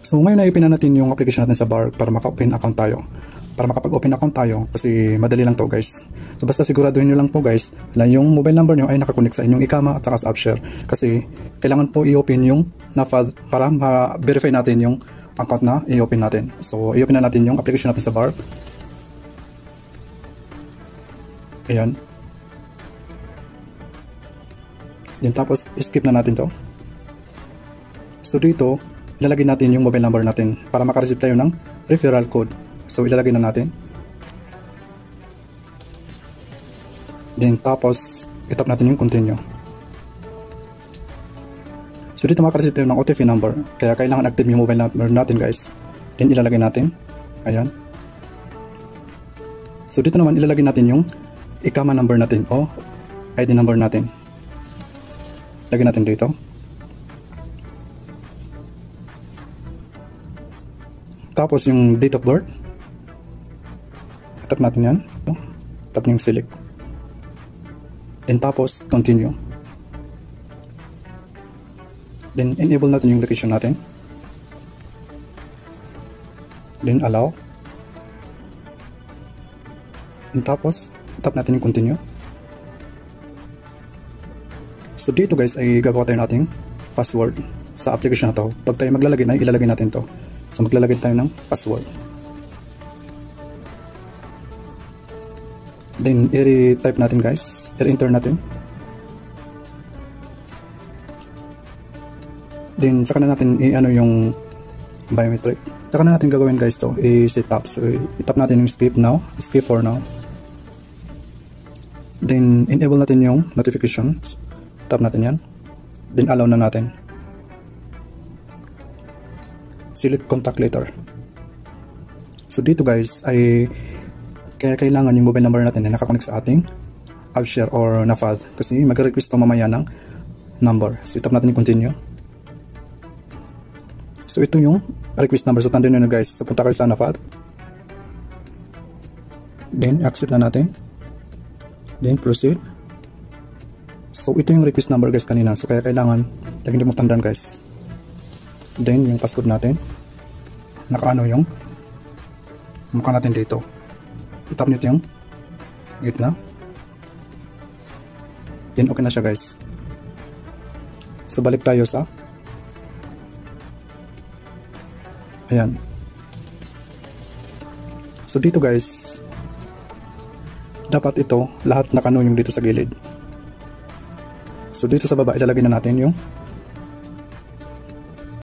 So ngayon ay na natin yung application natin sa Bark para maka-open account tayo. Para makapag-open account tayo kasi madali lang to guys. So basta siguraduhin nyo lang po guys na yung mobile number nyo ay nakakonect sa inyong Ikama at saka sa AppShare. Kasi kailangan po i-open yung NAFAD para ma-verify natin yung account na i-open natin. So i-open na natin yung application natin sa Bark. Ayan. Then tapos skip na natin to. So dito ilalagay natin yung mobile number natin para makareceive tayo ng referral code. So ilalagay na natin. Then tapos itap natin yung continue. So dito makareceive tayo ng OTP number. Kaya kailangan active yung mobile number natin guys. Then ilalagay natin. Ayan. So dito naman ilalagay natin yung Ikama number natin o ID number natin. Lagyan natin dito. Tapos yung date of birth. Tap natin yan. Tap yung select. And tapos continue. Then enable natin yung location natin. Then allow. And tapos tap natin yung continue. So dito guys ay gagawa tayo nating password sa application na to. Pag tayo maglalagay na ilalagay natin to. So maglalagay tayo ng password. Then i-type natin guys. I-enter natin. Then saka na natin i-ano yung biometric. Saka na natin gagawin guys to. I-set up. So i-tap natin yung skip now. Skip for now. Then enable natin yung notifications. Tap natin yan. Then allow na natin. Select contact later. So dito guys ay kaya kailangan yung mobile number natin ay nakakonect sa ating AppShare or NAFAD kasi mag-request to mamaya ng number. So tap natin yung continue. So ito yung request number. So tandaan nyo na guys. So punta kayo sa NAFAD. Then accept na natin. Then proceed. So ito yung request number guys kanina. So kaya kailangan laging mo tandaan guys. Then yung passcode natin. Nakaano yung mukha natin dito. Itap nyo yung gitna. Then okay na siya guys. So balik tayo sa ayan. So dito guys dapat ito lahat nakano yung dito sa gilid. So dito sa baba ilalagay na natin yung